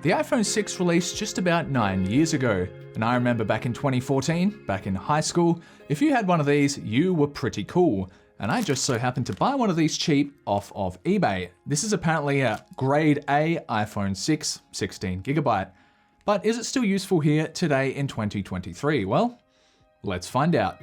The iPhone 6 released just about 9 years ago, and I remember back in 2014, back in high school, if you had one of these, you were pretty cool. And I just so happened to buy one of these cheap off of eBay. This is apparently a grade A iPhone 6, 16GB. But is it still useful here today in 2023? Well, let's find out.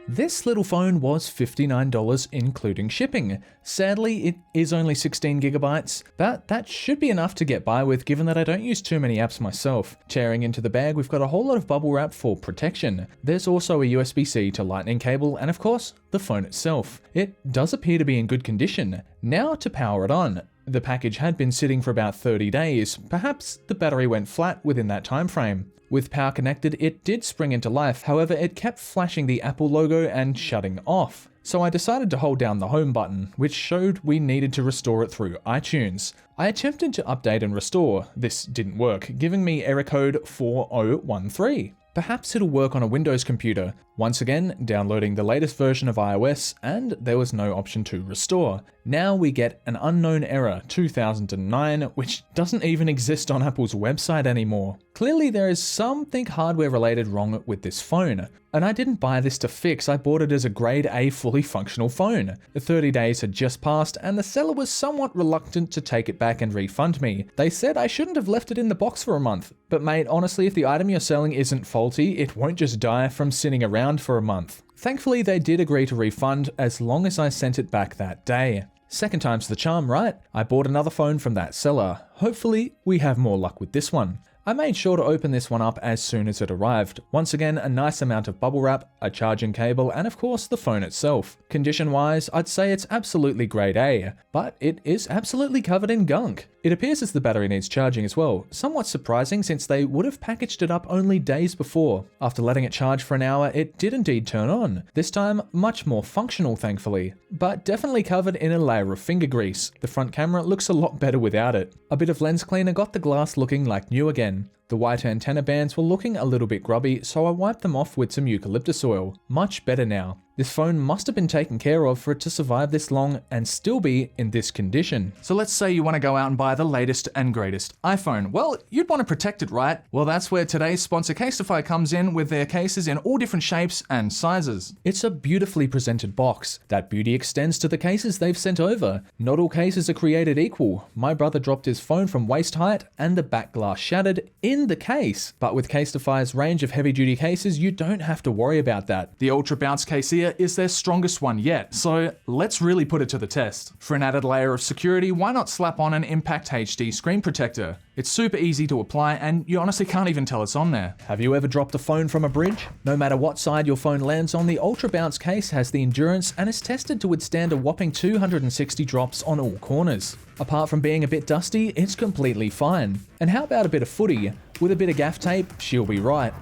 This little phone was $59 including shipping. Sadly, it is only 16GB, but that should be enough to get by with given that I don't use too many apps myself. Tearing into the bag, we've got a whole lot of bubble wrap for protection. There's also a USB-C to lightning cable and of course, the phone itself. It does appear to be in good condition. Now to power it on. The package had been sitting for about 30 days. Perhaps the battery went flat within that time frame. With power connected, it did spring into life, however it kept flashing the Apple logo and shutting off. So I decided to hold down the home button, which showed we needed to restore it through iTunes. I attempted to update and restore. This didn't work, giving me error code 4013. Perhaps it'll work on a Windows computer. Once again, downloading the latest version of iOS, and there was no option to restore. Now we get an unknown error 2009, which doesn't even exist on Apple's website anymore. Clearly there is something hardware related wrong with this phone. And I didn't buy this to fix, I bought it as a grade A fully functional phone. The 30 days had just passed and the seller was somewhat reluctant to take it back and refund me. They said I shouldn't have left it in the box for a month. But mate, honestly, if the item you're selling isn't faulty, it won't just die from sitting around for a month. Thankfully, they did agree to refund as long as I sent it back that day. Second time's the charm, right? I bought another phone from that seller. Hopefully, we have more luck with this one. I made sure to open this one up as soon as it arrived. Once again, a nice amount of bubble wrap, a charging cable, and of course the phone itself. Condition-wise, I'd say it's absolutely grade A, but it is absolutely covered in gunk. It appears as the battery needs charging as well, somewhat surprising since they would have packaged it up only days before. After letting it charge for an hour, it did indeed turn on. This time, much more functional thankfully, but definitely covered in a layer of finger grease. The front camera looks a lot better without it. A bit of lens cleaner got the glass looking like new again. The white antenna bands were looking a little bit grubby, so I wiped them off with some eucalyptus oil. Much better now. This phone must have been taken care of for it to survive this long and still be in this condition. So let's say you want to go out and buy the latest and greatest iPhone. Well, you'd want to protect it, right? Well, that's where today's sponsor Casetify comes in with their cases in all different shapes and sizes. It's a beautifully presented box. That beauty extends to the cases they've sent over. Not all cases are created equal. My brother dropped his phone from waist height and the back glass shattered in the case. But with Casetify's range of heavy-duty cases, you don't have to worry about that. The Ultra Bounce case here is their strongest one yet, so let's really put it to the test. For an added layer of security, why not slap on an Impact HD screen protector? It's super easy to apply and you honestly can't even tell it's on there. Have you ever dropped a phone from a bridge? No matter what side your phone lands on, the Ultra Bounce case has the endurance and is tested to withstand a whopping 260 drops on all corners. Apart from being a bit dusty, it's completely fine. And how about a bit of footy? With a bit of gaff tape, she'll be right.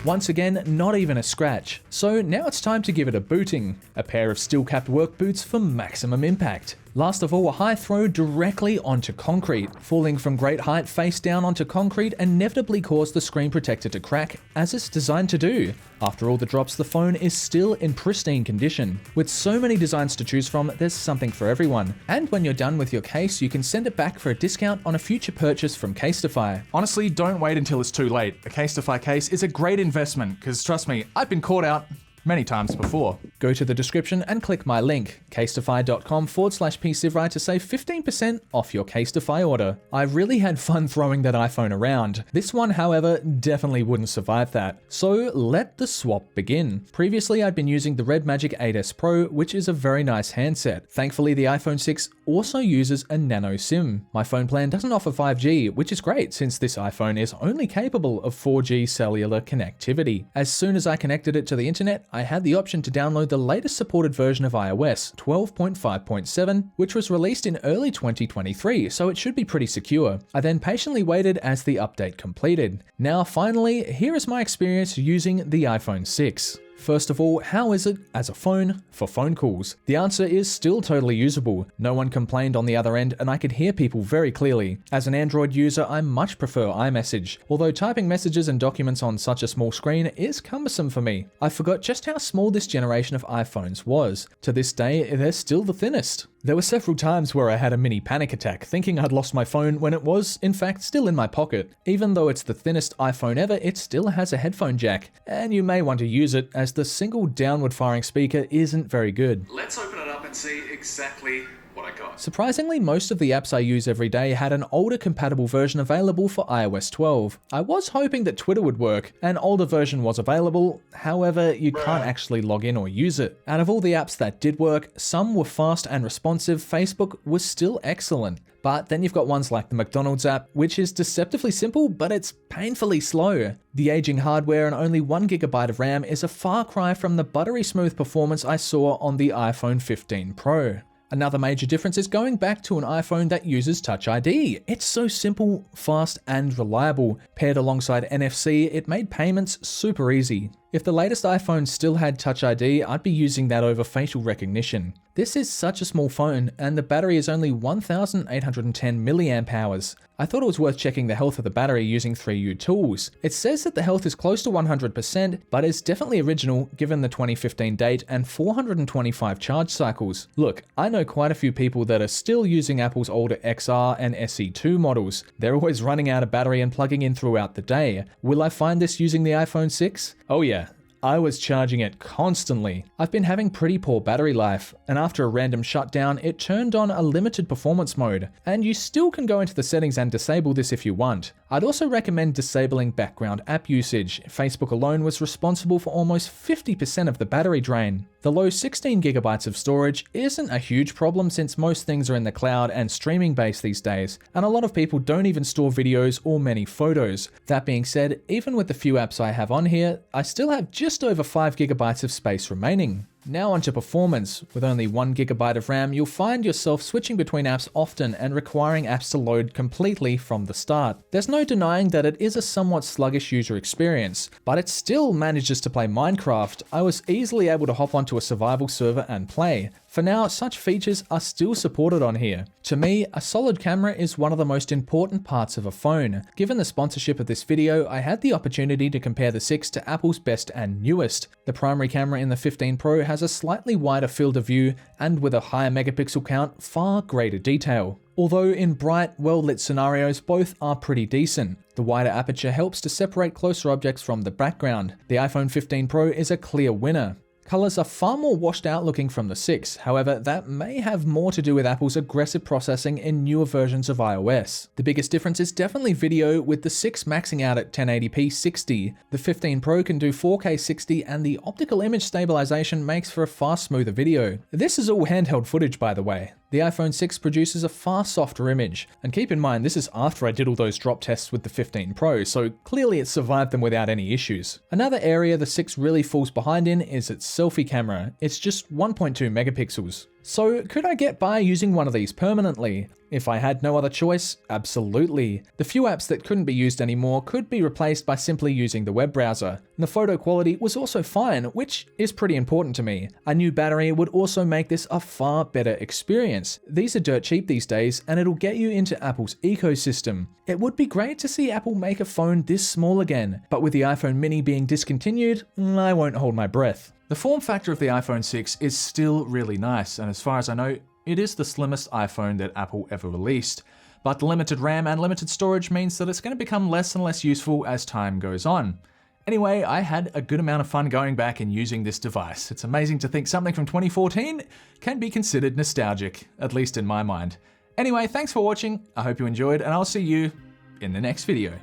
Once again, not even a scratch. So now it's time to give it a booting. A pair of steel-capped work boots for maximum impact. Last of all, a high throw directly onto concrete. Falling from great height face down onto concrete inevitably caused the screen protector to crack, as it's designed to do. After all the drops, the phone is still in pristine condition. With so many designs to choose from, there's something for everyone. And when you're done with your case, you can send it back for a discount on a future purchase from Casetify. Honestly, don't wait until it's too late. A Casetify case is a great investment, because trust me, I've been caught out many times before. Go to the description and click my link, casetify.com/Psivewri to save 15% off your Casetify order. I really had fun throwing that iPhone around. This one, however, definitely wouldn't survive that. So let the swap begin. Previously, I'd been using the Red Magic 8S Pro, which is a very nice handset. Thankfully, the iPhone 6 also uses a nano SIM. My phone plan doesn't offer 5G, which is great since this iPhone is only capable of 4G cellular connectivity. As soon as I connected it to the internet, I had the option to download the latest supported version of iOS, 12.5.7, which was released in early 2023, so it should be pretty secure. I then patiently waited as the update completed. Now finally, here is my experience using the iPhone 6. First of all, how is it as a phone for phone calls? The answer is still totally usable. No one complained on the other end and I could hear people very clearly. As an Android user, I much prefer iMessage, although typing messages and documents on such a small screen is cumbersome for me. I forgot just how small this generation of iPhones was. To this day, they're still the thinnest. There were several times where I had a mini panic attack thinking I'd lost my phone when it was, in fact, still in my pocket. Even though it's the thinnest iPhone ever, it still has a headphone jack, and you may want to use it as the single downward firing speaker isn't very good. Let's open it up and see exactly what I got. Surprisingly, most of the apps I use every day had an older compatible version available for iOS 12. I was hoping that Twitter would work. An older version was available, however, you can't actually log in or use it. Out of all the apps that did work, some were fast and responsive. Facebook was still excellent. But then you've got ones like the McDonald's app, which is deceptively simple, but it's painfully slow. The aging hardware and only 1GB of RAM is a far cry from the buttery smooth performance I saw on the iPhone 15 Pro. Another major difference is going back to an iPhone that uses Touch ID. It's so simple, fast, and reliable. Paired alongside NFC, it made payments super easy. If the latest iPhone still had Touch ID, I'd be using that over facial recognition. This is such a small phone, and the battery is only 1,810 mAh. I thought it was worth checking the health of the battery using 3U Tools. It says that the health is close to 100%, but is definitely original given the 2015 date and 425 charge cycles. Look, I know quite a few people that are still using Apple's older XR and SE2 models. They're always running out of battery and plugging in throughout the day. Will I find this using the iPhone 6? Oh yeah. I was charging it constantly. I've been having pretty poor battery life, and after a random shutdown, it turned on a limited performance mode, and you still can go into the settings and disable this if you want. I'd also recommend disabling background app usage. Facebook alone was responsible for almost 50% of the battery drain. The low 16GB of storage isn't a huge problem since most things are in the cloud and streaming based these days, and a lot of people don't even store videos or many photos. That being said, even with the few apps I have on here, I still have just over 5GB of space remaining. Now onto performance. With only 1GB of RAM, you'll find yourself switching between apps often and requiring apps to load completely from the start. There's no denying that it is a somewhat sluggish user experience, but it still manages to play Minecraft. I was easily able to hop onto a survival server and play. For now, such features are still supported on here. To me, a solid camera is one of the most important parts of a phone. Given the sponsorship of this video, I had the opportunity to compare the 6 to Apple's best and newest. The primary camera in the 15 Pro has a slightly wider field of view and with a higher megapixel count, far greater detail. Although in bright, well-lit scenarios, both are pretty decent. The wider aperture helps to separate closer objects from the background. The iPhone 15 Pro is a clear winner. Colors are far more washed out looking from the 6, however, that may have more to do with Apple's aggressive processing in newer versions of iOS. The biggest difference is definitely video, with the 6 maxing out at 1080p 60. The 15 Pro can do 4K 60, and the optical image stabilization makes for a far smoother video. This is all handheld footage, by the way. The iPhone 6 produces a far softer image, and keep in mind this is after I did all those drop tests with the 15 Pro, so clearly it survived them without any issues. Another area the 6 really falls behind in is its selfie camera. It's just 1.2 megapixels. So could I get by using one of these permanently? If I had no other choice, absolutely. The few apps that couldn't be used anymore could be replaced by simply using the web browser. And the photo quality was also fine, which is pretty important to me. A new battery would also make this a far better experience. These are dirt cheap these days, and it'll get you into Apple's ecosystem. It would be great to see Apple make a phone this small again, but with the iPhone mini being discontinued, I won't hold my breath. The form factor of the iPhone 6 is still really nice, and as far as I know, it is the slimmest iPhone that Apple ever released. But the limited RAM and limited storage means that it's going to become less and less useful as time goes on. Anyway, I had a good amount of fun going back and using this device. It's amazing to think something from 2014 can be considered nostalgic, at least in my mind. Anyway, thanks for watching, I hope you enjoyed, and I'll see you in the next video.